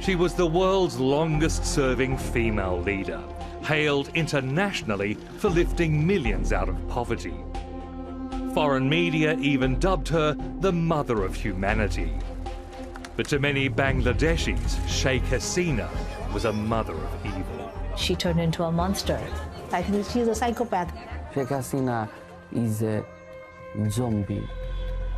She was the world's longest-serving female leader, hailed internationally for lifting millions out of poverty. Foreign media even dubbed her the mother of humanity. But to many Bangladeshis, Sheikh Hasina was a mother of evil. She turned into a monster. I think she's a psychopath. Sheikh Hasina is a zombie.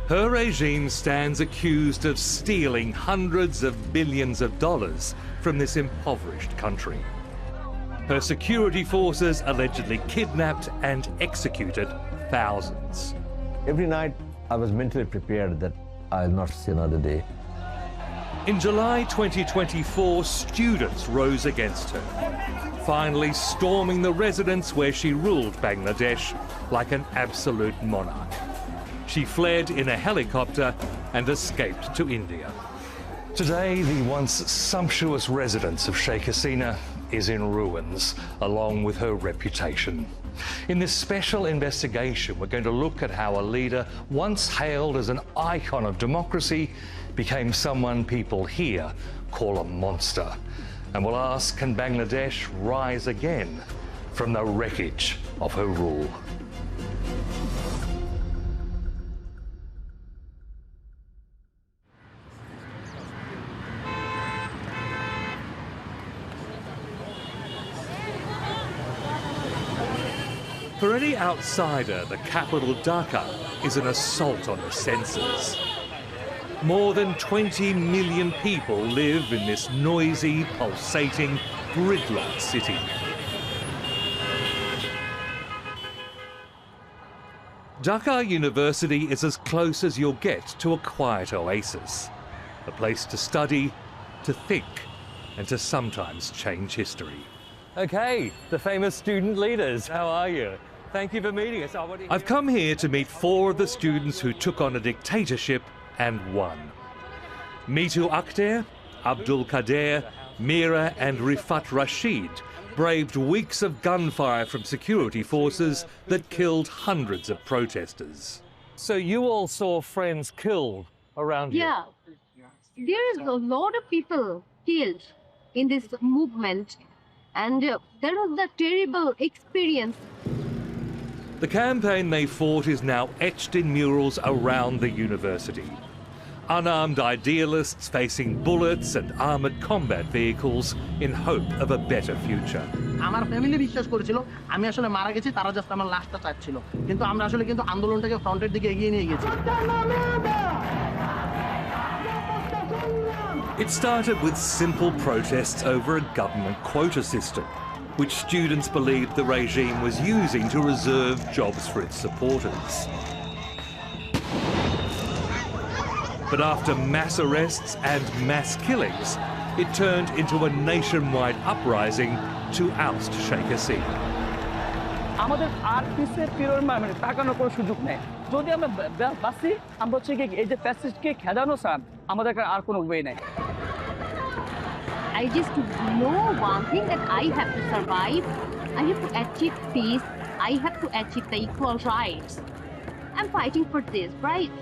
Her regime stands accused of stealing hundreds of billions of dollars from this impoverished country. Her security forces allegedly kidnapped and executed thousands. Every night I was mentally prepared that I'll not see another day. In July 2024, students rose against her, finally storming the residence where she ruled Bangladesh like an absolute monarch. She fled in a helicopter and escaped to India. Today, the once sumptuous residence of Sheikh Hasina is in ruins, along with her reputation. In this special investigation, we're going to look at how a leader once hailed as an icon of democracy became someone people here call a monster. And we'll ask, can Bangladesh rise again from the wreckage of her rule? For any outsider, the capital Dhaka is an assault on the senses. More than 20 million people live in this noisy, pulsating, gridlocked city. Dhaka University is as close as you'll get to a quiet oasis, a place to study, to think, and to sometimes change history. Okay, the famous student leaders, how are you? Thank you for meeting us. I've come here to meet 4 of the students who took on a dictatorship and won. Mitu Akhter, Abdul Kader, Mira and Rifat Rashid braved weeks of gunfire from security forces that killed hundreds of protesters. So you all saw friends killed around here? Yeah, there is a lot of people killed in this movement, and that was a terrible experience. The campaign they fought is now etched in murals around the university. Unarmed idealists facing bullets and armoured combat vehicles in hope of a better future. আমার family বিশ্বাস করেছিল আমি আসলে মারা গেছি, তারা just আমার লাশটা চাচ্ছিল, কিন্তু আমরা আসলে আন্দোলনটাকে ফ্রন্টের দিকে এগিয়ে নিয়ে গেছি। It started with simple protests over a government quota system, which students believed the regime was using to reserve jobs for its supporters. But after mass arrests and mass killings, it turned into a nationwide uprising to oust Sheikh Hasina. আমাদের আর পিছে ফিরোর মানে তাকানোর কোনো সুযোগ নেই। যদি আমরা বাসি আমরা হচ্ছে কি এই যে ফ্যাসিস্টকে খেদানো স্যার আমাদের আর কোনো ওয়ে নাই। I just know one thing, that I have to survive, I have to achieve peace, I have to achieve the equal rights. I'm fighting for this, right?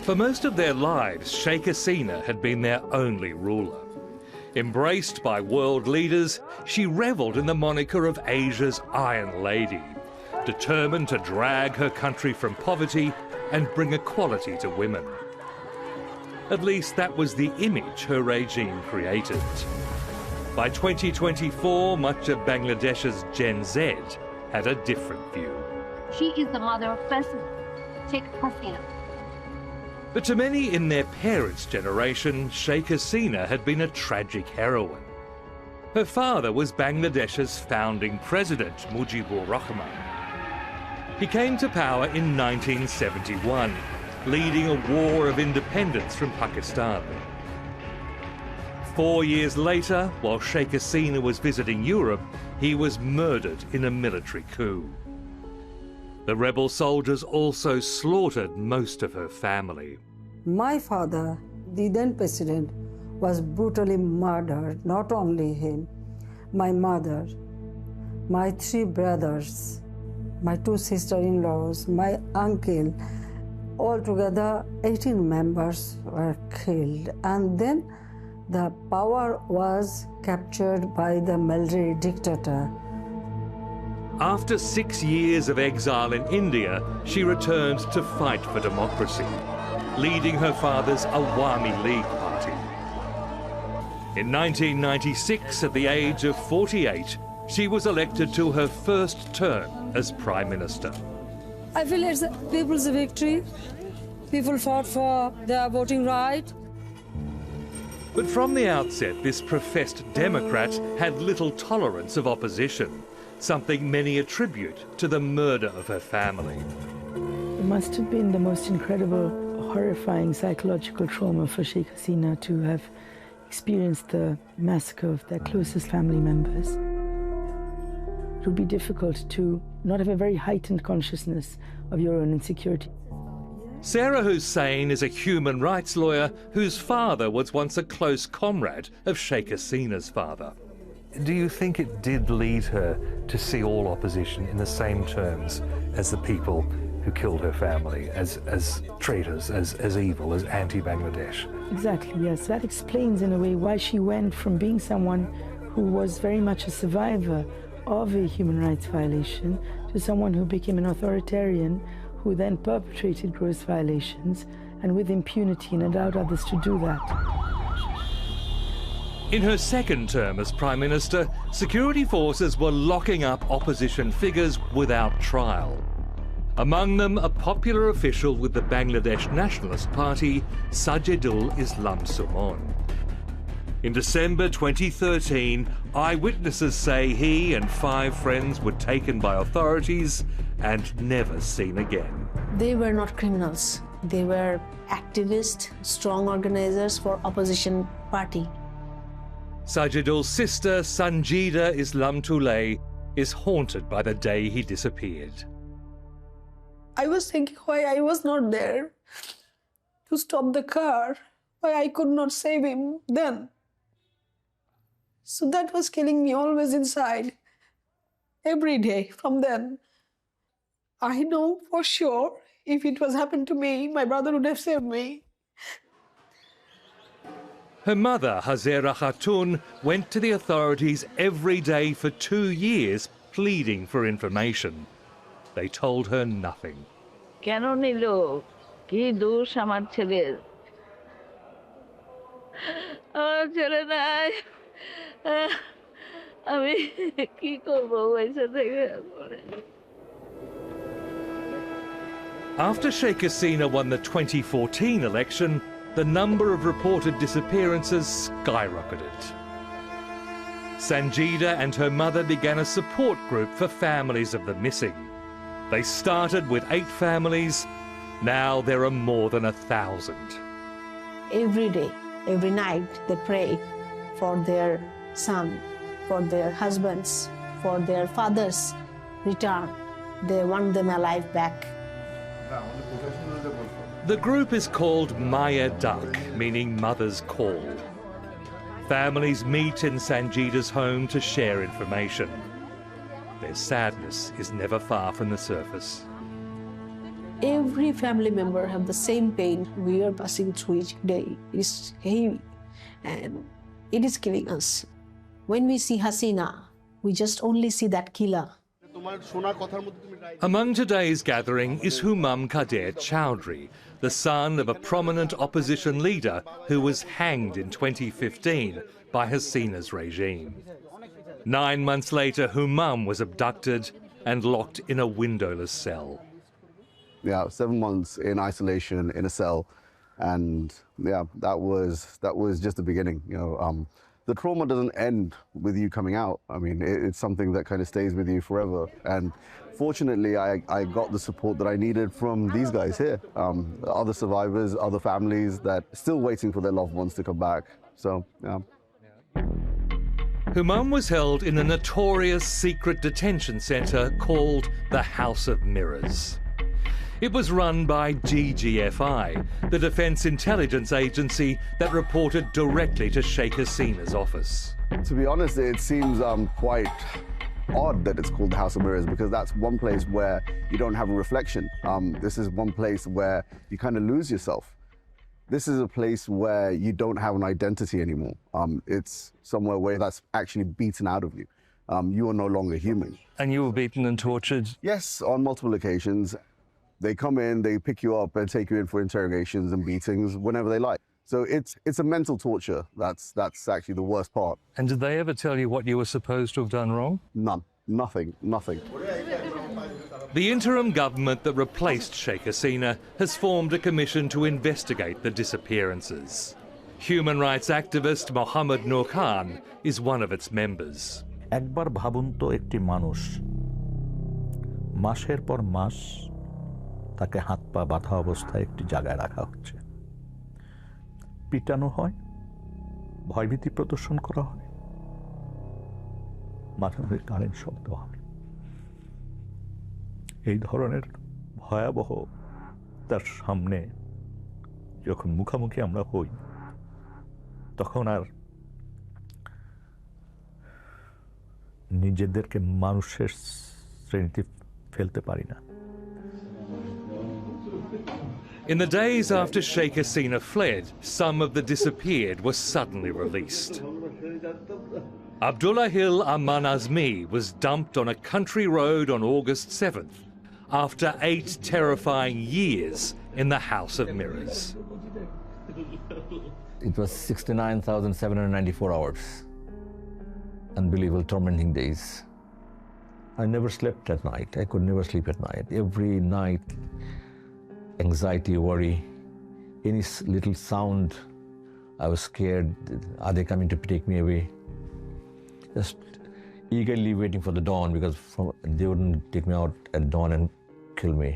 For most of their lives, Sheikh Hasina had been their only ruler. Embraced by world leaders, she revelled in the moniker of Asia's Iron Lady, determined to drag her country from poverty and bring equality to women. At least that was the image her regime created. By 2024, much of Bangladesh's Gen Z had a different view. She is the mother of President Sheikh Hasina. But to many in their parents' generation, Sheikh Hasina had been a tragic heroine. Her father was Bangladesh's founding president, Mujibur Rahman. He came to power in 1971, leading a war of independence from Pakistan. 4 years later, while Sheikh Hasina was visiting Europe, he was murdered in a military coup. The rebel soldiers also slaughtered most of her family. My father, the then president, was brutally murdered. Not only him, my mother, my 3 brothers, my 2 sister-in-laws, my uncle, Altogether, 18 members were killed, and then the power was captured by the military dictator. After 6 years of exile in India, she returned to fight for democracy, leading her father's Awami League party. In 1996, at the age of 48, she was elected to her first term as Prime Minister. I feel it's the people's victory. People fought for their voting right. But from the outset, this professed Democrat had little tolerance of opposition, something many attribute to the murder of her family. It must have been the most incredible, horrifying psychological trauma for Sheikh Hasina to have experienced the massacre of their closest family members. It would be difficult to not have a very heightened consciousness of your own insecurity. Sarah Hussain is a human rights lawyer whose father was once a close comrade of Sheikh Hasina's father. Do you think it did lead her to see all opposition in the same terms as the people who killed her family, as traitors, as evil, as anti-Bangladesh? Exactly, yes. That explains in a way why she went from being someone who was very much a survivor of a human rights violation to someone who became an authoritarian who then perpetrated gross violations and with impunity and allowed others to do that. In her second term as Prime Minister, security forces were locking up opposition figures without trial. Among them, a popular official with the Bangladesh Nationalist Party, Sajidul Islam Sumon. In December 2013, eyewitnesses say he and 5 friends were taken by authorities and never seen again. They were not criminals. They were activists, strong organizers for opposition party. Sajidul's sister, Sanjida Islam Tulay, is haunted by the day he disappeared. I was thinking why I was not there to stop the car, why I could not save him then. So that was killing me always inside, every day from then. I know for sure if it was happened to me, my brother would have saved me. Her mother, Hazera Khatun, went to the authorities every day for 2 years pleading for information. They told her nothing. কেন নিল কি দোষ আমার ছেলের আমার ছেলে নাই আমি কি করব পয়সা থেকে After Sheikh Hasina won the 2014 election, the number of reported disappearances skyrocketed. Sanjida and her mother began a support group for families of the missing. They started with 8 families. Now there are more than 1,000. Every day, every night, they pray for their son, for their husbands, for their fathers' return. They want them alive back. The group is called Maya Dak, meaning Mother's Call. Families meet in Sanjida's home to share information. Their sadness is never far from the surface. Every family member have the same pain we are passing through each day. It is heavy and it is killing us. When we see Hasina, we just only see that killer. Among today's gathering is Humam Kader Chowdhury, the son of a prominent opposition leader who was hanged in 2015 by Hasina's regime. 9 months later, Humam was abducted and locked in a windowless cell. Yeah, 7 months in isolation in a cell, and yeah, that was just the beginning. You know, the trauma doesn't end with you coming out. I mean, it's something that kind of stays with you forever. And fortunately, I got the support that I needed from these guys here, other survivors, other families that are still waiting for their loved ones to come back. So, yeah. Humam was held in a notorious secret detention centre called the House of Mirrors. It was run by GGFI, the Defence Intelligence Agency that reported directly to Sheikh Hasina's office. To be honest, it seems quite odd that it's called the House of Mirrors, because that's one place where you don't have a reflection. This is one place where you kind of lose yourself. This is a place where you don't have an identity anymore. It's somewhere where that's actually beaten out of you. You are no longer human. And you were beaten and tortured? Yes, on multiple occasions. They come in, they pick you up and take you in for interrogations and beatings whenever they like. So it's a mental torture. That's actually the worst part. And did they ever tell you what you were supposed to have done wrong? None. Nothing. The interim government that replaced Sheikh Hasina has formed a commission to investigate the disappearances. Human rights activist Mohammed Nur Khan is one of its members. একবার ভাবুন তো একটি মানুষ মাসের পর মাস তাকে হাত পা বাঁধা অবস্থায় একটি জায়গায় রাখা হচ্ছে, পিটানো হয়, ভয়ভীতি প্রদর্শন করা হয়, মাঝে মাঝে কারেন্ট শব্দ হয়। এই ধরনের ভয়াবহ তার সামনে যখন মুখোমুখি আমরা হই, তখন আর নিজেদেরকে মানুষের শ্রেণীতে ফেলতে পারি না। In the days after Sheikh Hasina fled, some of the disappeared were suddenly released. Abdullahil Aman Azmi was dumped on a country road on August 7th after 8 terrifying years in the House of Mirrors. It was 69,794 hours. Unbelievable, tormenting days. I never slept at night. I could never sleep at night. Every night, anxiety, worry, any little sound, I was scared. Are they coming to take me away? Just eagerly waiting for the dawn, because they wouldn't take me out at dawn and kill me.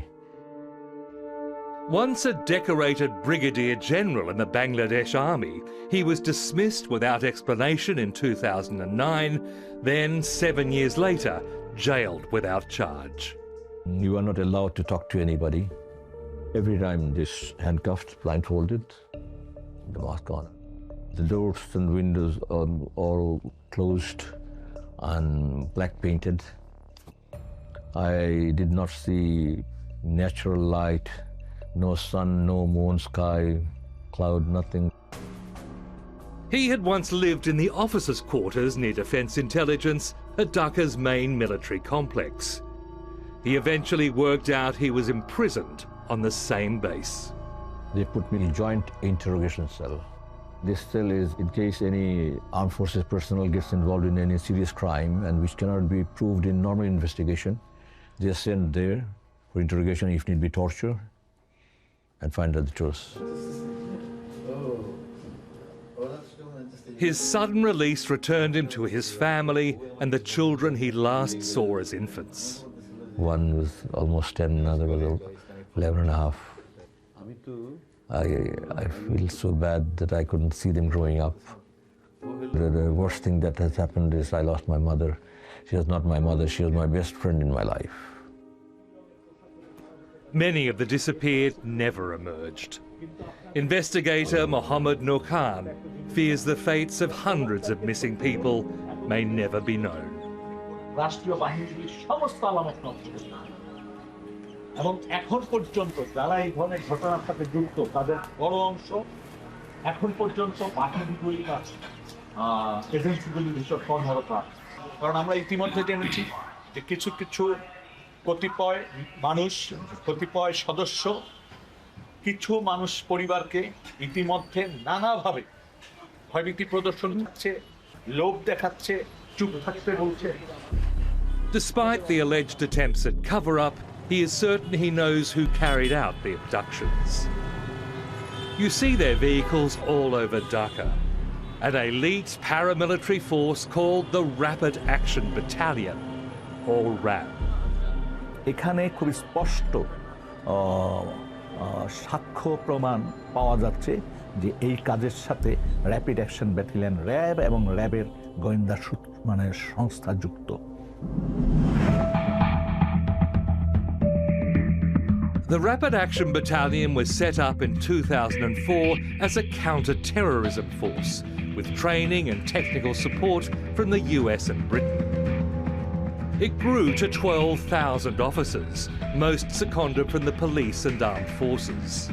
Once a decorated brigadier general in the Bangladesh army, he was dismissed without explanation in 2009, then 7 years later, jailed without charge. You are not allowed to talk to anybody. Every time this handcuffed, blindfolded, the mask on. The doors and windows are all closed and black painted. I did not see natural light, no sun, no moon, sky, cloud, nothing. He had once lived in the officers' quarters near Defence Intelligence at Dhaka's main military complex. He eventually worked out he was imprisoned on the same base. They put me in a joint interrogation cell. This cell is in case any armed forces personnel gets involved in any serious crime and which cannot be proved in normal investigation. They are sent there for interrogation, if need be torture, and find out the truth. His sudden release returned him to his family and the children he last saw as infants. One was almost 10, another was 11 and a half. I feel so bad that I couldn't see them growing up. The worst thing that has happened is I lost my mother. She was not my mother, she was my best friend in my life. Many of the disappeared never emerged. Investigator Mohammed Nur Khan fears the fates of hundreds of missing people may never be known. রাষ্ট্রীয় বাহিনীর সমস্ত আলামত নষ্ট করতে হবে এবং এখন পর্যন্ত যারা এই ধরনের ঘটনার সাথে যুক্ত তাদের বড় অংশ এখন পর্যন্ত বাহিনীগুলি এজেন্সিগুলির ভিতর কর্মরত আছে। কারণ আমরা ইতিমধ্যে জেনেছি যে কিছু কিছু কতিপয় মানুষ, কতিপয় সদস্য কিছু মানুষ পরিবারকে ইতিমধ্যে নানাভাবে ভয়ভীতি প্রদর্শন করছে, লোভ দেখাচ্ছে, চুপ থাকতে বলছে। Despite the alleged attempts at cover-up, he is certain he knows who carried out the abductions. You see their vehicles all over Dhaka, an elite paramilitary force called the Rapid Action Battalion, or RAB. এখানে খুব স্পষ্ট সাক্ষ্য প্রমাণ পাওয়া যাচ্ছে যে এই কাজের সাথে র্যাপিড অ্যাকশন ব্যাটালিয়ন র্যাব এবং র্যাবের গোয়েন্দা সংস্থা যুক্ত। The Rapid Action Battalion was set up in 2004 as a counter-terrorism force with training and technical support from the US and Britain. It grew to 12,000 officers, most seconded from the police and armed forces.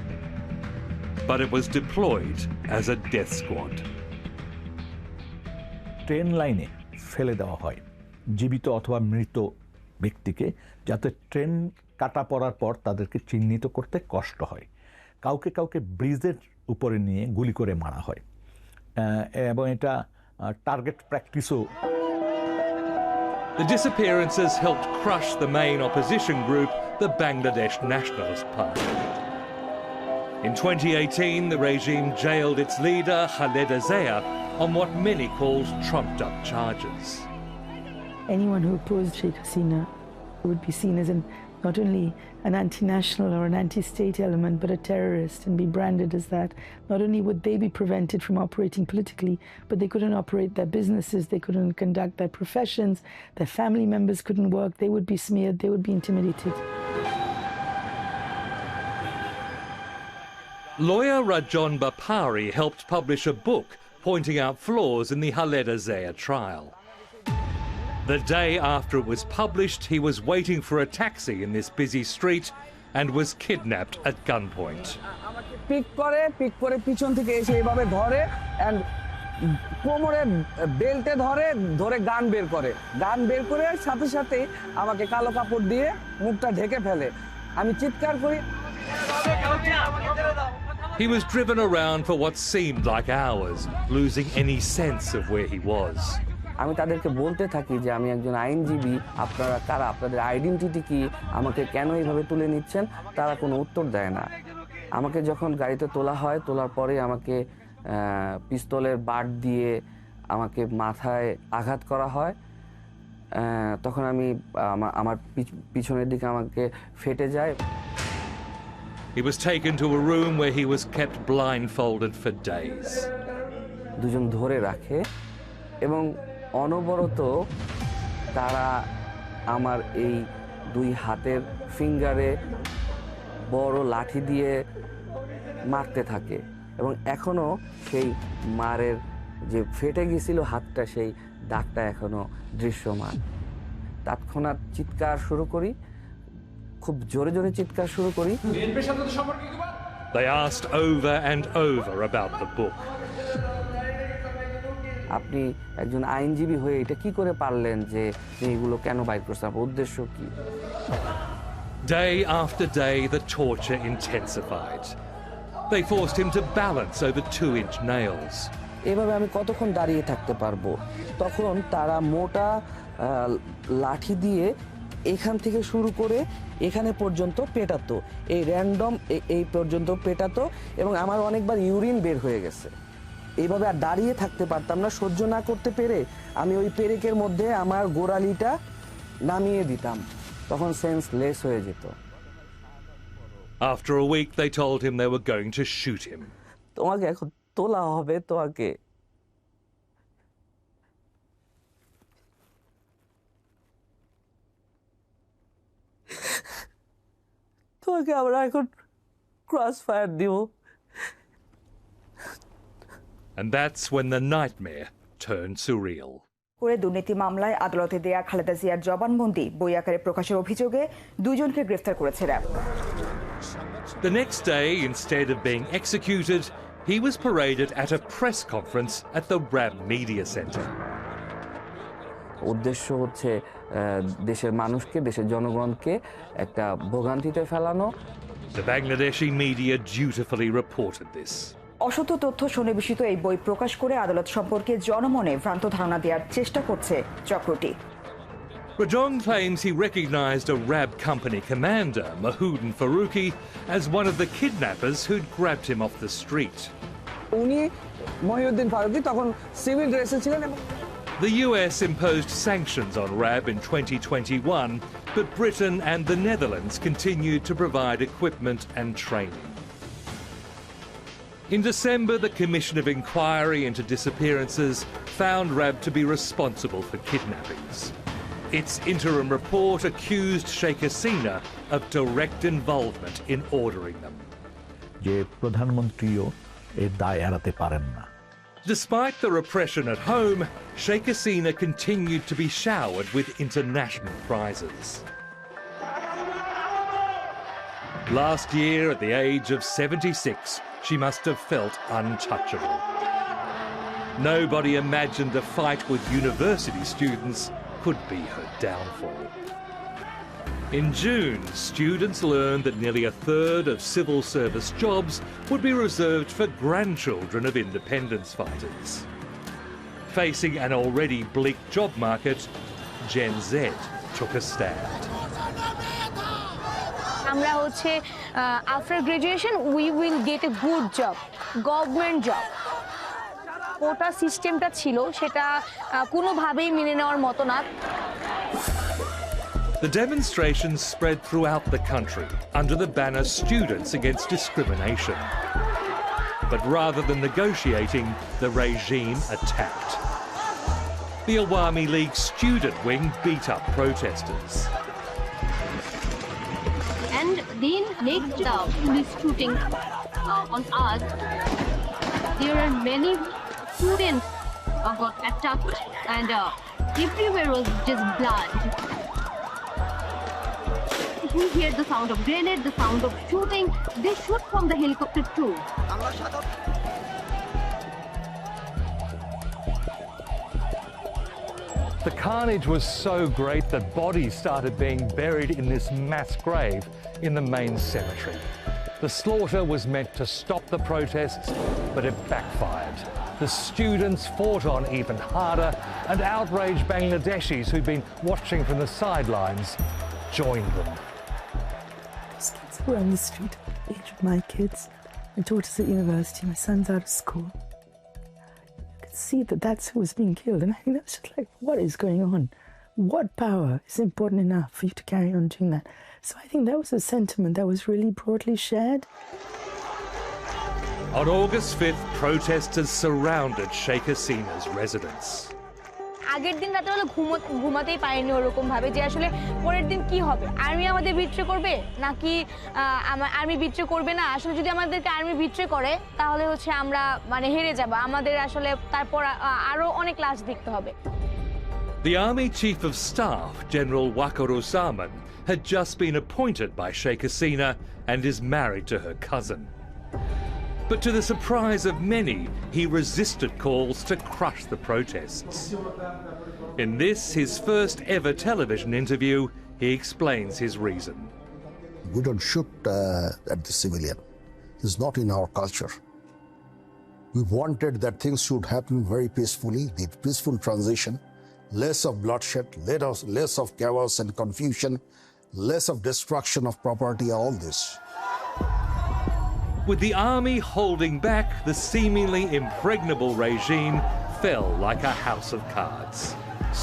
But it was deployed as a death squad. Train লাইনে ফেলে দেওয়া হয় জীবিত অথবা মৃত ব্যক্তিকে, যাতে train কাটা পড়ার পর তাদেরকে চিহ্নিত করতে কষ্ট হয়। কাউকে কাউকে ব্রিজের উপরে নিয়ে গুলি করে মারা হয় এবং এটা target প্র্যাকটিসও। The disappearances helped crush the main opposition group, the Bangladesh Nationalist Party. In 2018, the regime jailed its leader, Khaleda Zia, on what many called trumped-up charges. Anyone who opposed Sheikh Hasina would be seen as not only an anti-national or an anti-state element, but a terrorist, and be branded as that. Not only would they be prevented from operating politically, but they couldn't operate their businesses, they couldn't conduct their professions, their family members couldn't work, they would be smeared, they would be intimidated. Lawyer Rajon Bapari helped publish a book pointing out flaws in the Khaleda Zia trial. The day after it was published, he was waiting for a taxi in this busy street and was kidnapped at gunpoint. Pick করে পিছন থেকে এসে এইভাবে ধরে and কোমরে বেল্টে ধরে গান বের করে সাথে সাথে আমাকে কালো কাপড় দিয়ে মুখটা ঢেকে ফেলে। আমি চিৎকার করি। He was driven around for what seemed like hours, losing any sense of where he was. আমি তাদেরকে বলতে থাকি যে আমি একজন আইনজীবী, আপনারা কারা, আপনাদের আইডেন্টিটি কি, আমাকে কেন এইভাবে তুলে নিচ্ছেন, তারা কোনো উত্তর দেয় না। আমাকে যখন গাড়িতে তোলা হয়, তোলার পরে আমাকে পিস্তলের বাট দিয়ে আমাকে মাথায় আঘাত করা হয়। তখন আমি আমার পিছনের দিকে আমাকে ফেটে যায়। He was taken to a room where he was kept blindfolded for days. দুজন ধরে রাখে এবং অনবরত তারা আমার এই দুই হাতের ফিঙ্গারে বড় লাঠি দিয়ে মারতে থাকে এবং এখনো সেই মারের যে ফেটে গিয়েছিল হাতটা, সেই দাগটা এখনো দৃশ্যমান। তৎক্ষণাৎ চিৎকার শুরু করি, খুব জোরে জোরে চিৎকার শুরু করি। They asked over and over about the book. আপনি একজন আইনজীবী হয়ে এটা কি করে পারলেন যে এগুলো কেন বাইর করছেন, উদ্দেশ্য কি? Day after day, the torture intensified. They forced him to balance over 2-inch nails. এভাবে আমি কতক্ষণ দাঁড়িয়ে থাকতে পারবো? তখন তারা মোটা লাঠি দিয়ে এখান থেকে শুরু করে এখানে পর্যন্ত পেটাতো, এই র্যান্ডম এই পর্যন্ত পেটাতো এবং আমার অনেকবার ইউরিন বের হয়ে গেছে। এইভাবে আর দাঁড়িয়ে থাকতে পারতাম না। সহ্য না করতে পেরে আমি ওই পেরেকের মধ্যে আমার গোড়ালিটা নামিয়ে দিতাম, তখন সেন্সলেস হয়ে যেত। After a week, they told him they were going to shoot him. তোমাকে এখন তোলা হবে, তোমাকে আমরা এখন ক্রস ফায়ার দিব। And that's when the nightmare turned surreal. করে দুর্নীতি মামলায় আদালতে দেয়া খালেদা জিয়ার জবানবন্দি বই আকারে প্রকাশের অভিযোগে দুজনকে গ্রেফতার করেছে RAB. The next day, instead of being executed, he was paraded at a press conference at the RAB Media Center. উদ্দেশ্য হচ্ছে দেশের মানুষকে, দেশের জনগণকে একটা ভোগান্তিতে ফেলানো। The Bangladeshi media dutifully reported this. অসত্য তথ্য সন্নিবেশিত এই বই প্রকাশ করে আদালত সম্পর্কে জনমনে ভ্রান্ত ধারণা দেওয়ার চেষ্টা করছে চক্রটি। Rajon claims he recognized a RAB company commander, Mahoudin Faruqi, as one of the kidnappers who'd grabbed him off the street. উনি মহিউদ্দিন ফারুকী তখন সিভিল ড্রেসে ছিলেন। The US imposed sanctions on RAB in 2021, but Britain and the Netherlands continued to provide equipment and training. In December, the Commission of Inquiry into Disappearances found RAB to be responsible for kidnappings. Its interim report accused Sheikh Hasina of direct involvement in ordering them. যে প্রধানমন্ত্রীও এর দায় এড়াতে পারেন না। Despite the repression at home, Sheikh Hasina continued to be showered with international prizes. Last year, at the age of 76, she must have felt untouchable. Nobody imagined a fight with university students could be her downfall. In June, students learned that nearly a third of civil service jobs would be reserved for grandchildren of independence fighters. Facing an already bleak job market, Gen Z took a stand. আমরা হচ্ছে after graduation we will get a good job, government job. কোটা সিস্টেমটা ছিল সেটা কোনোভাবেই মেনে নেওয়ার মতো না। The demonstrations spread throughout the country under the banner Students Against Discrimination. But rather than negotiating, the regime attacked. The Awami League student wing beat up protesters. And then next the police shooting on us, there are many students got attacked and everywhere was just blood. We hear the sound of grenade, the sound of shooting. They shoot from the helicopter too. The carnage was so great that bodies started being buried in this mass grave in the main cemetery. The slaughter was meant to stop the protests, but it backfired. The students fought on even harder, and outraged Bangladeshis who'd been watching from the sidelines joined them. Those kids who were on the street, age of my kids, my daughter's at university, my son's out of school. You could see that that's who was being killed, and I think that's just like, what is going on? What power is important enough for you to carry on doing that? So I think that was a sentiment that was really broadly shared. On August 5th, protesters surrounded Sheikh Hasina's residence. আগের দিন রাতে হলো ঘুমাতেই পারিনি ওরকম ভাবে যে আসলে পরের দিন কি হবে, আর্মি আমাদের বিট্রে করবে নাকি আর্মি বিট্রে করবে না। আসলে যদি আমাদেরকে আর্মি বিট্রে করে তাহলে হচ্ছে আমরা মানে হেরে যাব, আমাদের আসলে তারপর আরো অনেক লাশ দেখতে হবে। The Army Chief of Staff, General Wakaruzaman, had just been appointed by Sheikh Hasina and is married to her cousin. But to the surprise of many, he resisted calls to crush the protests. In this, his first ever television interview, he explains his reason. We don't shoot at the civilian. It's not in our culture. We wanted that things should happen very peacefully, the peaceful transition, less of bloodshed, less of chaos and confusion, less of destruction of property, all this. With the army holding back, the seemingly impregnable regime fell like a house of cards.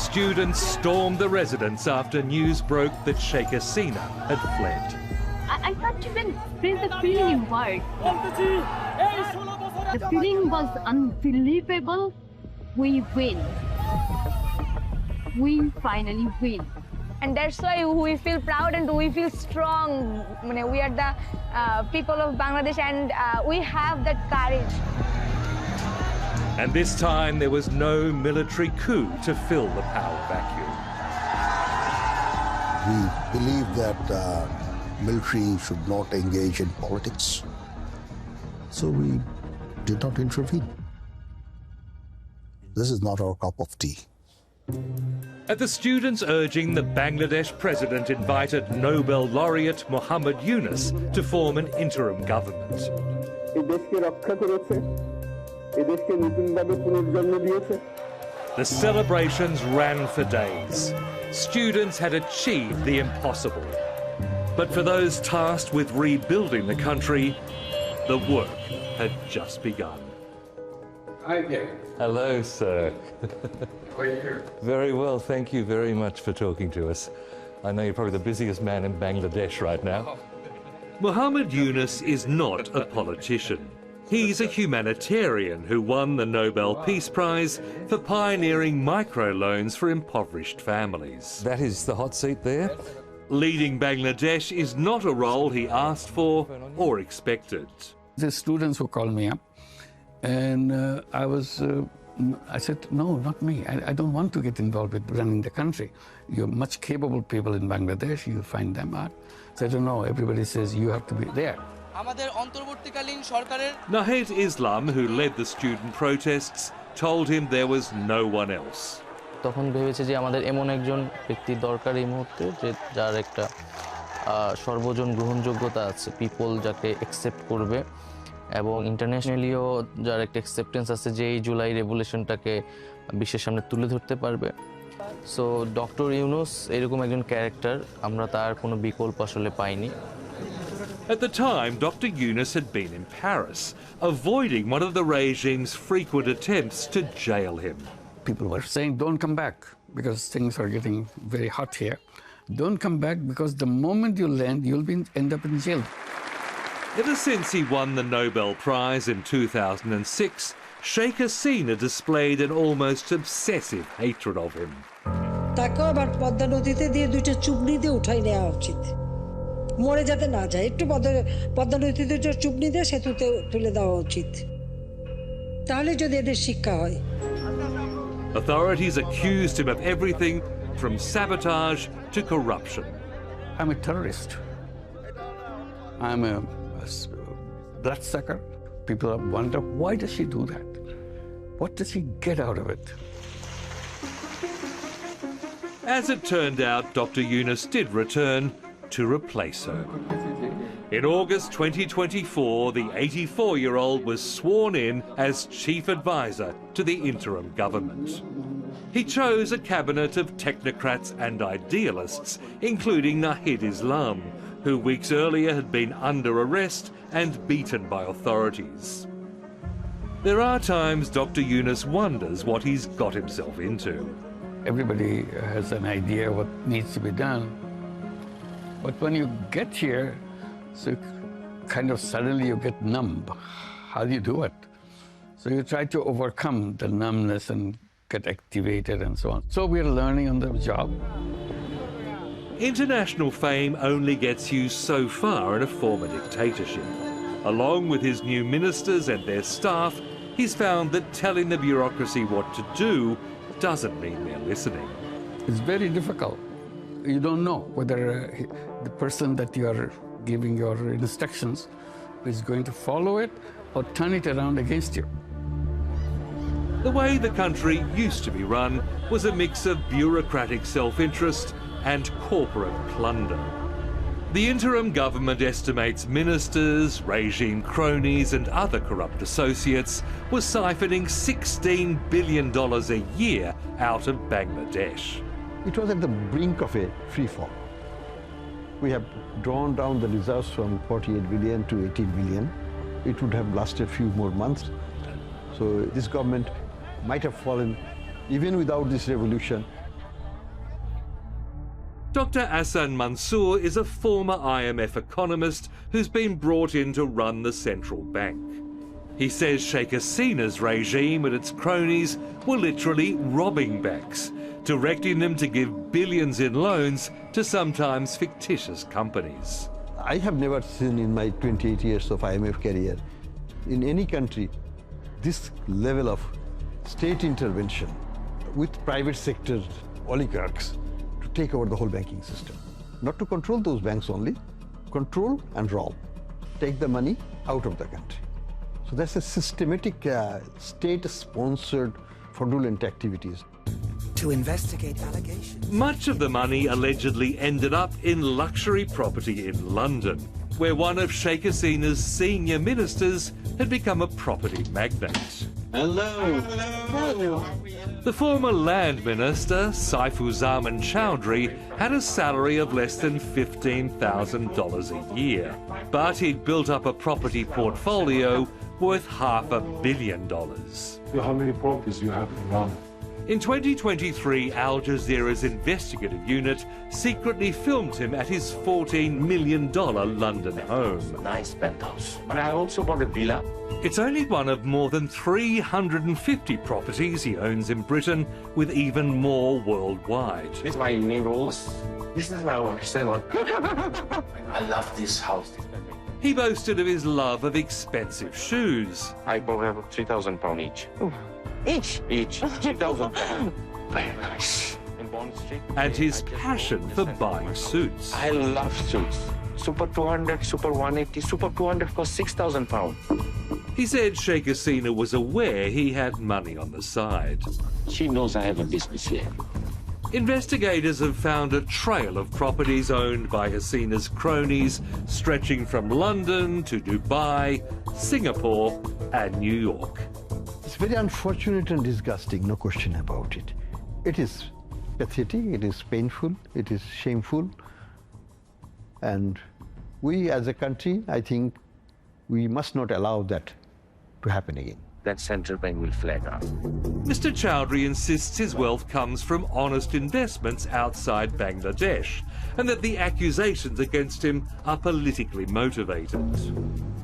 Students stormed the residence after news broke that Sheikh Hasina had fled. I can't even express the feeling in words. The feeling was unbelievable. We win. We finally win. And that's why we feel proud and we feel strong. We are the people of Bangladesh and we have that courage. And this time there was no military coup to fill the power vacuum. We believe that military should not engage in politics. So we did not intervene. This is not our cup of tea. At the students' urging, the Bangladesh president invited Nobel laureate Muhammad Yunus to form an interim government. The celebrations ran for days. Students had achieved the impossible. But for those tasked with rebuilding the country, the work had just begun. Hi there. Hello, sir. How are you here? Very well, thank you very much for talking to us. I know you're probably the busiest man in Bangladesh right now. Muhammad Yunus is not a politician. He's a humanitarian who won the Nobel Peace Prize for pioneering microloans for impoverished families. That is the hot seat there. Leading Bangladesh is not a role he asked for or expected. The students who called me up And I said, no, not me. I don't want to get involved with running the country. You're much capable people in Bangladesh. You find them out. So I don't know. Everybody says you have to be there. Nahid Islam, who led the student protests, told him there was no one else. তখন ভেবেছে যে আমাদের এমন একজন ব্যক্তি দরকার এই মুহূর্তে যে যার একটা সর্বজন গ্রহণযোগ্যতা আছে, পিপল যাকে অ্যাকসেপ্ট করবে এবং ইন্টারন্যাশনালিও যার একটা অ্যাকসেপ্টেন্স আছে যে এই জুলাই রেভলিউশনটাকে বিশ্বের সামনে তুলে ধরতে পারবে। সো ডক্টর ইউনুস এরকম একজন ক্যারেক্টার, আমরা তার কোনো বিকল্প আসলে পাইনি। At the time, Dr. Yunus had been in Paris, avoiding one of the regime's frequent attempts to jail him. People were saying, don't come back because things are getting very hot here. Don't come back because the moment you land, you'll end up in jail. Ever since he won the Nobel Prize in 2006, Sheikh Hasina displayed an almost obsessive hatred of him. তাকে আবার পদ্মা নদীতে দিয়ে দুইটা চুবনি দিয়ে উঠাই নেওয়া উচিত, মরে যাতে না যায়, একটু পদ্মা নদীতে দুইটা চুবনি দিয়ে সেতুতে তুলে দেওয়া উচিত, তাহলে যদি এদের শিক্ষা হয়। Authorities accused him of everything from sabotage to corruption. I'm a terrorist. I'm a bloodsucker. People wonder, why does she do that? What does she get out of it? As it turned out, Dr. Yunus did return to replace her. In August 2024, the 84-year-old was sworn in as chief advisor to the interim government. He chose a cabinet of technocrats and idealists, including Nahid Islam, who weeks earlier had been under arrest and beaten by authorities. There are times Dr. Yunus wonders what he's got himself into. Everybody has an idea what needs to be done. But when you get here, so kind of suddenly you get numb. How do you do it? So you try to overcome the numbness and get activated and so on. So we're learning on the job. International fame only gets you so far in a former dictatorship. Along with his new ministers and their staff, he's found that telling the bureaucracy what to do doesn't mean they're listening. It's very difficult. You don't know whether the person that you are giving your instructions is going to follow it or turn it around against you. The way the country used to be run was a mix of bureaucratic self-interest and corporate plunder. The interim government estimates ministers, regime cronies and other corrupt associates were siphoning $16 billion a year out of Bangladesh. It was at the brink of a free fall. We have drawn down the reserves from 48 billion to 18 billion. It would have lasted a few more months. So this government might have fallen even without this revolution. Dr. Ahsan Mansour is a former IMF economist who's been brought in to run the central bank. He says Sheikh Hasina's regime and its cronies were literally robbing banks, directing them to give billions in loans to sometimes fictitious companies. I have never seen in my 28 years of IMF career in any country this level of state intervention with private sector oligarchs to take over the whole banking system. Not to control those banks only, control and rob, take the money out of the country. So that's a systematic state-sponsored fraudulent activities. To investigate allegations. Much of the money allegedly ended up in luxury property in London, where one of Sheikh Hasina's senior ministers had become a property magnate. Hello. Hello. The former land minister, Saifuzzaman Chowdhury, had a salary of less than $15,000 a year, but he'd built up a property portfolio worth $500 million. How many properties you have in London? In 2023, Al Jazeera's investigative unit secretly filmed him at his $14 million London home. Nice penthouse. But I also bought a villa. It's only one of more than 350 properties he owns in Britain, with even more worldwide. This is my new rules. This is my work. I love this house. He boasted of his love of expensive shoes. I probably have £3,000 each. Each? Each. £3,000. Very nice. In Bond Street. And his passion for buying suits. I love suits. Super 200, Super 180, Super 200 cost £6,000. He said Sheikh Hasina was aware he had money on the side. She knows I have a business here. Investigators have found a trail of properties owned by Hasina's cronies, stretching from London to Dubai, Singapore, and New York. It's very unfortunate and disgusting, no question about it. It is pathetic, it is painful, it is shameful. And we as a country, I think, we must not allow that to happen again. That central bank will flag up. Mr. Chowdhury insists his wealth comes from honest investments outside Bangladesh, and that the accusations against him are politically motivated.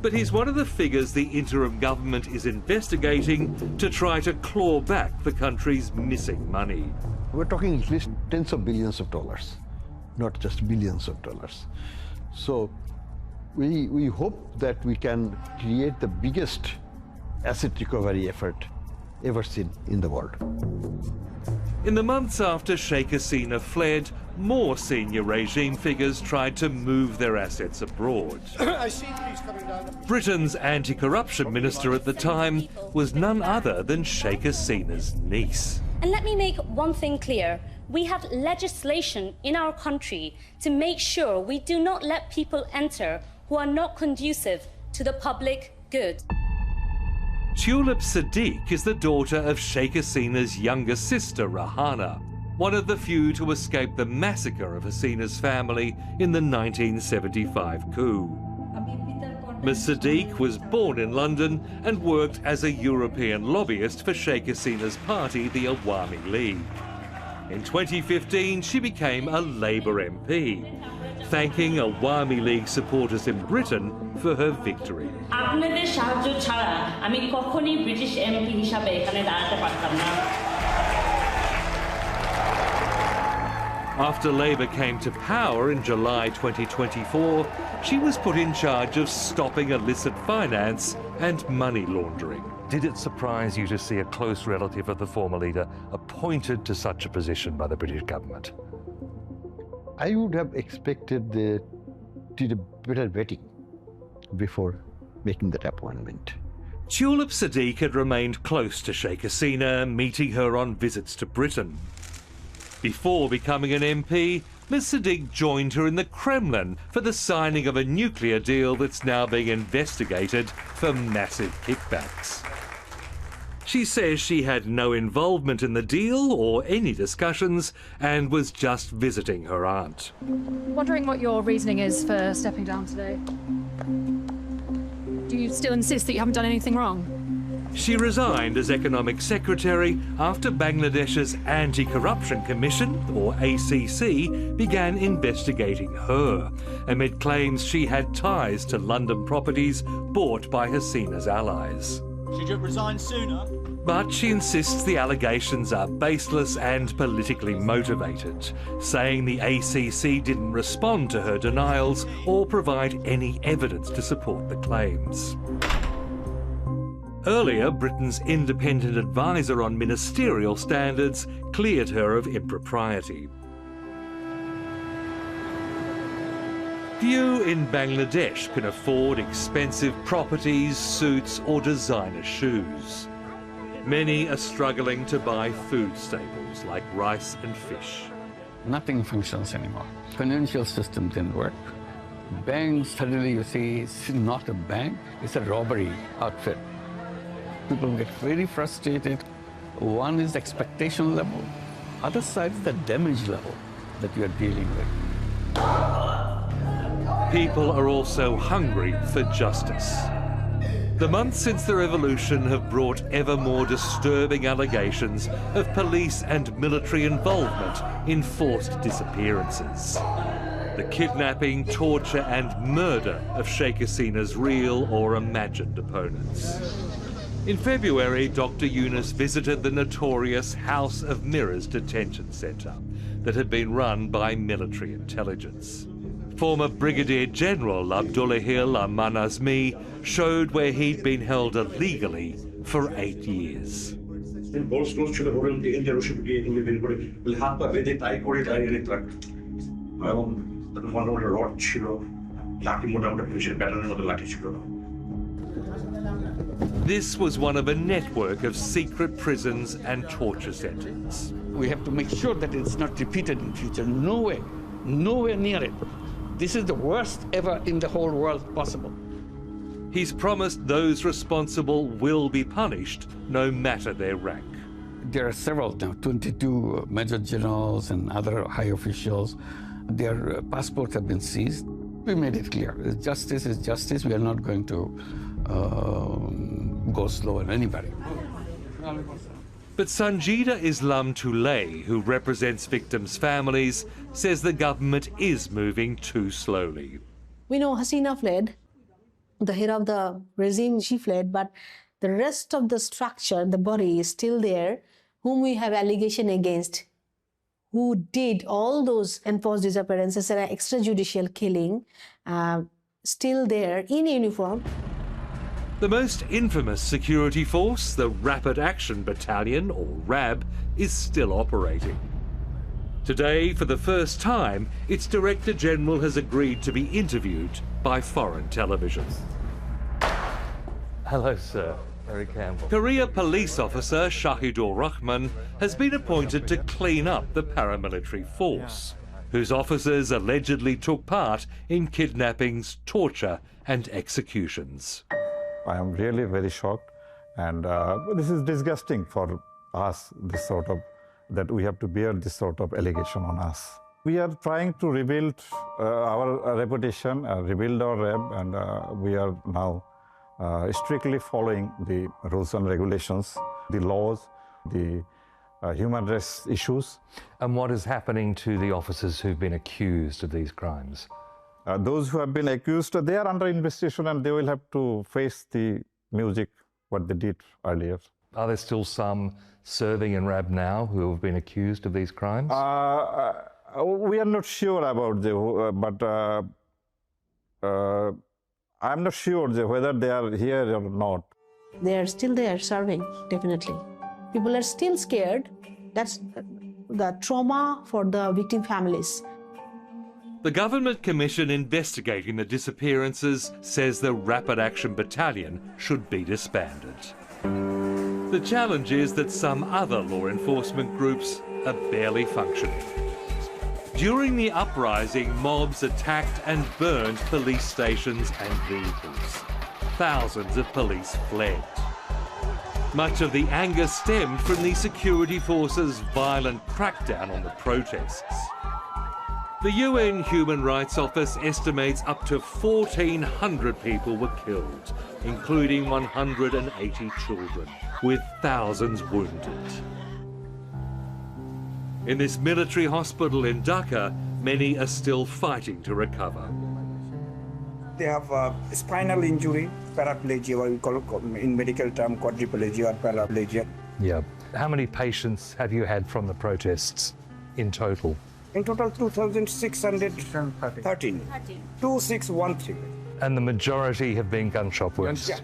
But he's one of the figures the interim government is investigating to try to claw back the country's missing money. We're talking at least tens of billions of dollars, not just billions of dollars. So we hope that we can create the biggest asset recovery effort ever seen in the world. In the months after Sheikh Hasina fled, more senior regime figures tried to move their assets abroad. I see police coming down. Britain's anti-corruption minister at the time was none other than Sheikh Hasina's niece. And let me make one thing clear. We have legislation in our country to make sure we do not let people enter who are not conducive to the public good. Tulip Sadiq is the daughter of Sheikh Hasina's younger sister, Rahana, one of the few to escape the massacre of Hasina's family in the 1975 coup. Ms. Sadiq was born in London and worked as a European lobbyist for Sheikh Hasina's party, the Awami League. In 2015, she became a Labour MP, thanking Awami League supporters in Britain for her victory. আপনাদের সাহায্য ছাড়া আমি কখনোই British MP হিসাবে এখানে দাঁড়াতে পারতাম না। After Labour came to power in July 2024, she was put in charge of stopping illicit finance and money laundering. Did it surprise you to see a close relative of the former leader appointed to such a position by the British government? I would have expected they did a better vetting before making that appointment. Tulip Sadiq had remained close to Sheikh Hasina, meeting her on visits to Britain. Before becoming an MP, Ms. Sadiq joined her in the Kremlin for the signing of a nuclear deal that's now being investigated for massive kickbacks. She says she had no involvement in the deal or any discussions and was just visiting her aunt. Wondering what your reasoning is for stepping down today. Do you still insist that you haven't done anything wrong? She resigned as Economic Secretary after Bangladesh's Anti-Corruption Commission, or ACC, began investigating her, amid claims she had ties to London properties bought by Hasina's allies. Should you have resigned sooner? But she insists the allegations are baseless and politically motivated, saying the ACC didn't respond to her denials or provide any evidence to support the claims. Earlier, Britain's independent advisor on ministerial standards cleared her of impropriety. Few in Bangladesh can afford expensive properties, suits, or designer shoes. Many are struggling to buy food staples like rice and fish. Nothing functions anymore. Financial system didn't work. Banks, suddenly you see, it's not a bank, it's a robbery outfit. People get very frustrated. One is the expectation level. Other side is the damage level that you are dealing with. People are also hungry for justice. The months since the revolution have brought ever more disturbing allegations of police and military involvement in forced disappearances. The kidnapping, torture and murder of Sheikh Hasina's real or imagined opponents. In February, Dr. Yunus visited the notorious House of Mirrors detention centre that had been run by military intelligence. Former Brigadier General Abdullahil Aman Azmi showed where he'd been held illegally for 8 years. This was one of a network of secret prisons and torture centers. We have to make sure that it's not repeated in future. Nowhere near it. This is the worst ever in the whole world possible. He's promised those responsible will be punished, no matter their rank. There are several now, 22 major generals and other high officials. Their passports have been seized. We made it clear. Justice is justice. We are not going to go slow on anybody. But Sanjida Islam Tulay, who represents victims' families, says the government is moving too slowly. We know Hasina fled, the head of the regime, she fled, but the rest of the structure, the body is still there, whom we have allegation against, who did all those enforced disappearances and extrajudicial killing, still there in uniform. The most infamous security force, the Rapid Action Battalion, or RAB, is still operating. Today, for the first time, its Director General has agreed to be interviewed by foreign television. Hello, sir. Harry Campbell. Korea police officer Shahidul Rahman has been appointed to clean up the paramilitary force, whose officers allegedly took part in kidnappings, torture, and executions. I am really very shocked, and this is disgusting for us, that we have to bear this sort of allegation on us. We are trying to rebuild our reputation, rebuild our RAB, and we are now strictly following the rules and regulations, the laws, the human rights issues. And what is happening to the officers who've been accused of these crimes? Those who have been accused, they are under investigation and they will have to face the music, what they did earlier. Are there still some serving in RAB now who have been accused of these crimes? We are not sure about but I'm not sure whether they are here or not. They are still there serving, definitely. People are still scared. That's the trauma for the victim families. The government commission investigating the disappearances says the Rapid Action Battalion should be disbanded. The challenge is that some other law enforcement groups are barely functioning. During the uprising, mobs attacked and burned police stations and vehicles. Thousands of police fled. Much of the anger stemmed from the security forces' violent crackdown on the protests. The UN Human Rights Office estimates up to 1,400 people were killed, including 180 children, with thousands wounded. In this military hospital in Dhaka, many are still fighting to recover. They have spinal injury, paraplegia, what we call in medical term quadriplegia or paraplegia. Yeah. How many patients have you had from the protests in total? In total, 2,613. 2,613. And the majority have been gunshot wounds? Yeah.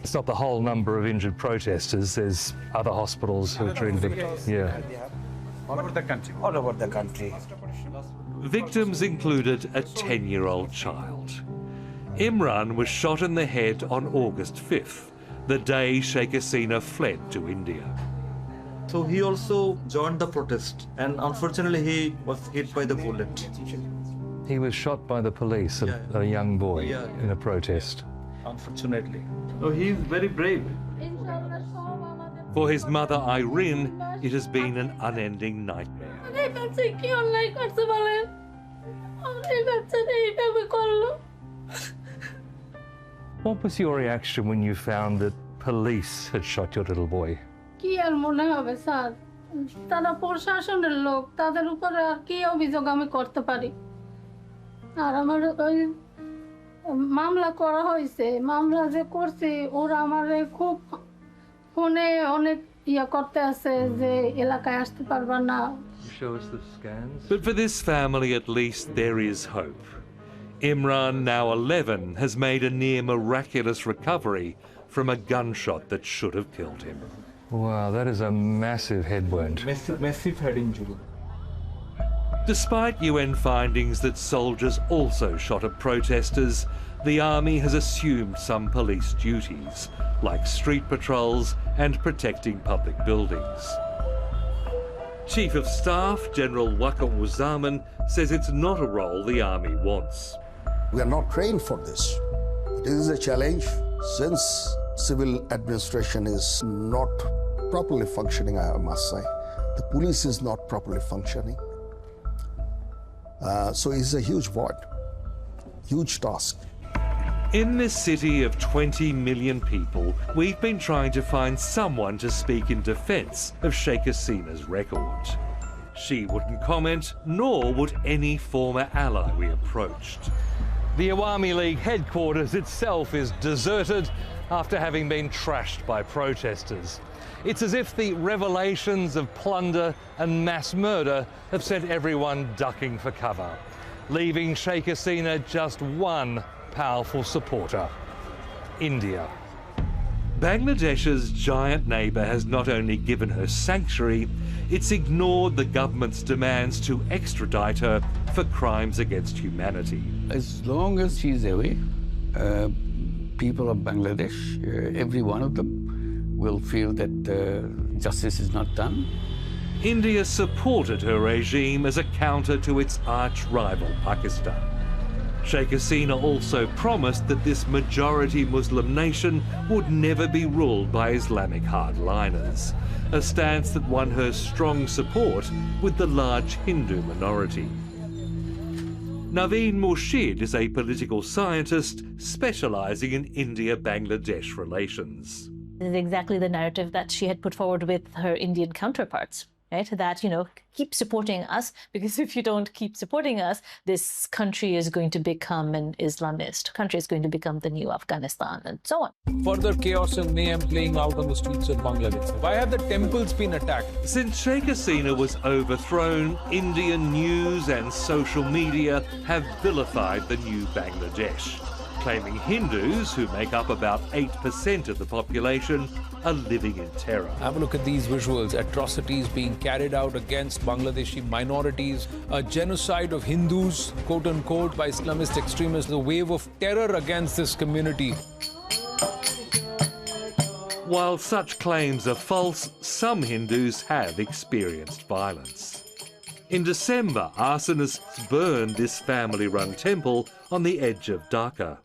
It's not the whole number of injured protesters. There's other hospitals who are treating them. Yeah. All over the country. All over the country. Victims included a 10-year-old child. Imran was shot in the head on August 5th, the day Sheikh Hasina fled to India. So he also joined the protest, and unfortunately he was hit by the bullet. He was shot by the police, a young boy, in a protest. Unfortunately. So he is very brave. For his mother Irene, it has been an unending nightmare. What was your reaction when you found that police had shot your little boy? কি আর মনে হবে sir, তারা প্রশাসনের লোক, তাদের উপরে আর কি অভিযোগ আমি করতে পারি? আর আমার ওই মামলা করা হয়েছে, মামলা যে করছি ওরা আমারে খুব ফোনে অনেক ইয়া করতে আছে যে এলাকায় আসতে পারবা না। But for this family at least there is hope. Imran, now 11, has made a near miraculous recovery from a gunshot that should have killed him. Wow, that is a massive head wound. Massive head injury. Despite UN findings that soldiers also shot at protesters, the army has assumed some police duties, like street patrols and protecting public buildings. Chief of Staff General Waqar says it's not a role the army wants. We are not trained for this. This is a challenge since civil administration is not properly functioning, I must say. The police is not properly functioning. So it's a huge void, huge task. In this city of 20 million people, we've been trying to find someone to speak in defence of Sheikh Hasina's record. She wouldn't comment, nor would any former ally we approached. The Awami League headquarters itself is deserted after having been trashed by protesters. It's as if the revelations of plunder and mass murder have sent everyone ducking for cover, leaving Sheikh Hasina just one powerful supporter: India. Bangladesh's giant neighbour has not only given her sanctuary, it's ignored the government's demands to extradite her for crimes against humanity. As long as she's away, people of Bangladesh, every one of them, will feel that justice is not done. India supported her regime as a counter to its arch-rival Pakistan. Sheikh Hasina also promised that this majority Muslim nation would never be ruled by Islamic hardliners, a stance that won her strong support with the large Hindu minority. Naveen Murshid is a political scientist specialising in India-Bangladesh relations. This is exactly the narrative that she had put forward with her Indian counterparts, right? That, keep supporting us, because if you don't keep supporting us, this country is going to become an Islamist country, is going to become the new Afghanistan, and so on. Further chaos and mayhem playing out on the streets of Bangladesh. Why have the temples been attacked? Since Sheikh Hasina was overthrown, Indian news and social media have vilified the new Bangladesh, claiming Hindus, who make up about 8% of the population, are living in terror. Have a look at these visuals. Atrocities being carried out against Bangladeshi minorities, a genocide of Hindus, quote unquote, by Islamist extremists, the wave of terror against this community. While such claims are false, some Hindus have experienced violence. In December, arsonists burned this family-run temple on the edge of Dhaka.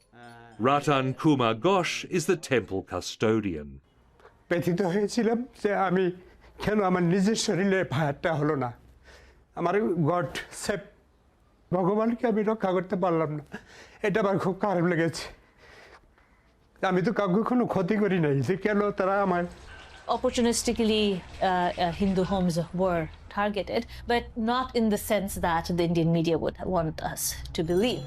Ratan Kumar Ghosh is the temple custodian. ব্যথিত হয়েছিলাম যে আমি কেন আমার নিজের শরীরে ভারটা হলো না আমার গড সেভ ভগবানকে আমি রক্ষা করতে পারলাম না এটা আমার খুব খারাপ লেগেছে আমি তো কাউকে কোনো ক্ষতি করি নাই যে কেন তারা আমার Opportunistically, Hindu homes were targeted, but not in the sense that the Indian media would want us to believe.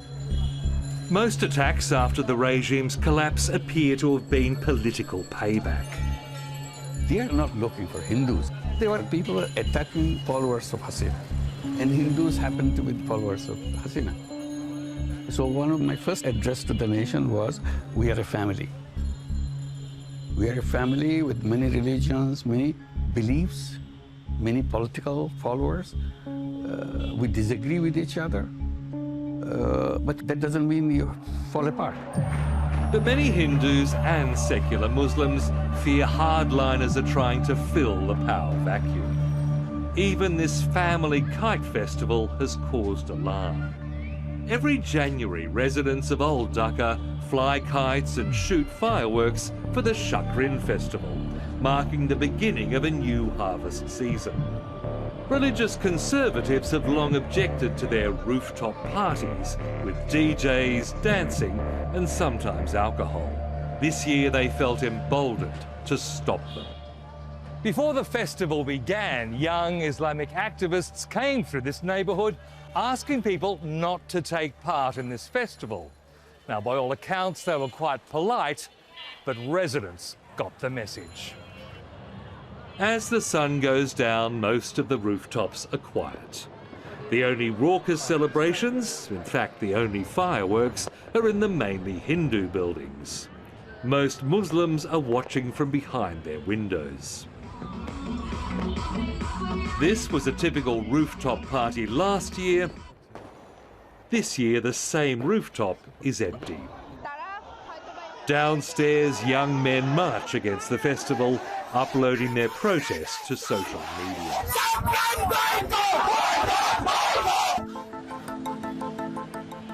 Most attacks after the regime's collapse appear to have been political payback. They are not looking for Hindus. They were people attacking followers of Hasina. And Hindus happen to be followers of Hasina. So one of my first address to the nation was, we are a family. We are a family with many religions, many beliefs, many political followers. We disagree with each other. But that doesn't mean you fall apart. But many Hindus and secular Muslims fear hardliners are trying to fill the power vacuum. Even this family kite festival has caused alarm. Every January, residents of Old Dhaka fly kites and shoot fireworks for the Shakrin festival, marking the beginning of a new harvest season. Religious conservatives have long objected to their rooftop parties, with DJs, dancing, and sometimes alcohol. This year they felt emboldened to stop them. Before the festival began, young Islamic activists came through this neighbourhood asking people not to take part in this festival. Now, by all accounts, they were quite polite, but residents got the message. As the sun goes down, most of the rooftops are quiet. The only raucous celebrations, in fact the only fireworks, are in the mainly Hindu buildings. Most Muslims are watching from behind their windows. This was a typical rooftop party last year. This year the same rooftop is empty. Downstairs, young men march against the festival, uploading their protest to social media.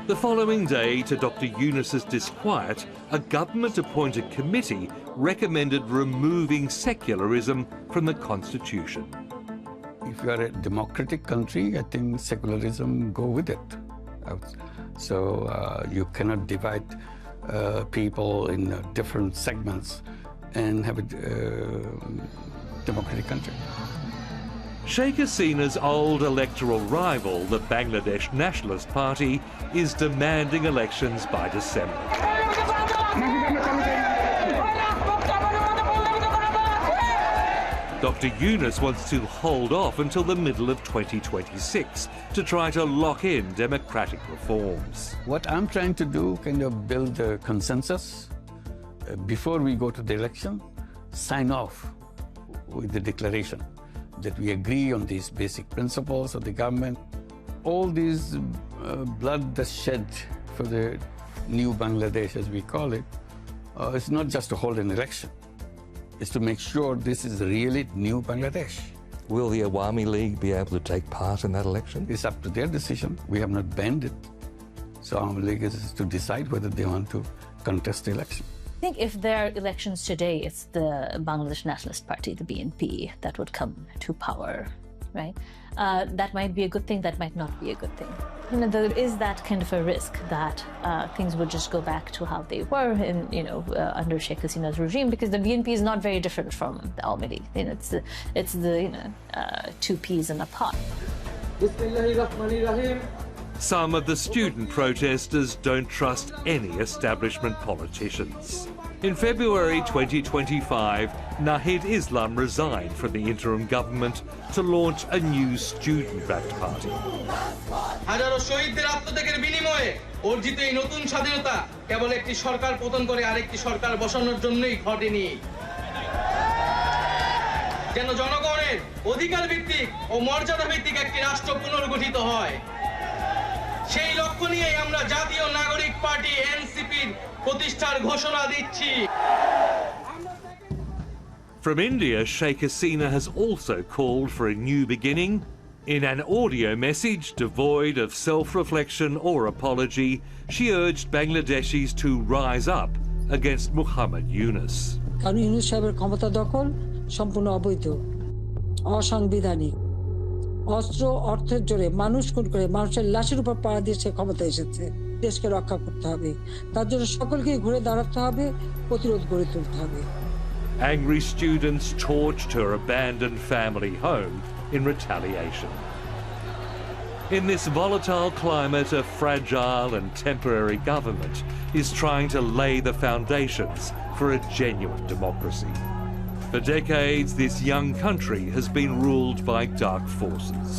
The following day, to Dr. Yunus's disquiet, a government-appointed committee recommended removing secularism from the constitution. If you are a democratic country, I think secularism go with it. So you cannot divide people in different segments and have a democratic country. Sheikh Hasina's old electoral rival, the Bangladesh Nationalist Party, is demanding elections by December. Dr. Yunus wants to hold off until the middle of 2026 to try to lock in democratic reforms. What I'm trying to do, kind of build a consensus before we go to the election, sign off with the declaration that we agree on these basic principles of the government. All these blood that's shed for the new Bangladesh, as we call it, it's not just to hold an election. It's to make sure this is really new Bangladesh. Will the Awami League be able to take part in that election? It's up to their decision. We have not banned it. So Awami League is to decide whether they want to contest the election. I think if there are elections today, it's the Bangladesh Nationalist Party, the BNP, that would come to power, right? That might be a good thing, that might not be a good thing. You know, there is that kind of a risk that things would just go back to how they were in, under Sheikh Hasina's regime, because the BNP is not very different from the Awami League. You know, it's the two peas in a pod. Some of the student protesters don't trust any establishment politicians. In February 2025, Nahid Islam resigned from the interim government to launch a new student-backed party. হাজারো শহীদদের আত্মত্যাগের বিনিময়ে অর্জিত এই নতুন স্বাধীনতা কেবল একটি সরকার পতন করে আরেকটি সরকার বসানোর জন্যই ঘটেনি। যেন জনগণের অধিকার ভিত্তিক ও মর্যাদা ভিত্তিক একটি রাষ্ট্র পুনর্গঠিত হয়। সেই লক্ষ্য নিয়েই আমরা জাতীয় নাগরিক পার্টি এনসিপির প্রতিষ্ঠার ঘোষণা দিচ্ছি। From India, Sheikh Hasina has also called for a new beginning. In an audio message devoid of self-reflection or apology, she urged Bangladeshis to rise up against Muhammad Yunus. কারণ ইউনূস সাহেবের ক্ষমতা দখল সম্পূর্ণ অবৈধ, অসাংবিধানিক, অস্ত্র অর্থের জোরে মানুষ খুন করে মানুষের লাশের উপর পাড়া দিয়ে সে ক্ষমতা এসেছে। দেশকে রক্ষা করতে হবে, তার জন্য সকলকেই ঘুরে দাঁড়াতে হবে, প্রতিরোধ গড়ে তুলতে হবে। Angry students torched her abandoned family home in retaliation. In this volatile climate, a fragile and temporary government is trying to lay the foundations for a genuine democracy. For decades, this young country has been ruled by dark forces.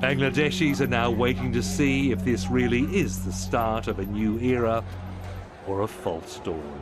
Bangladeshis are now waiting to see if this really is the start of a new era or a false dawn.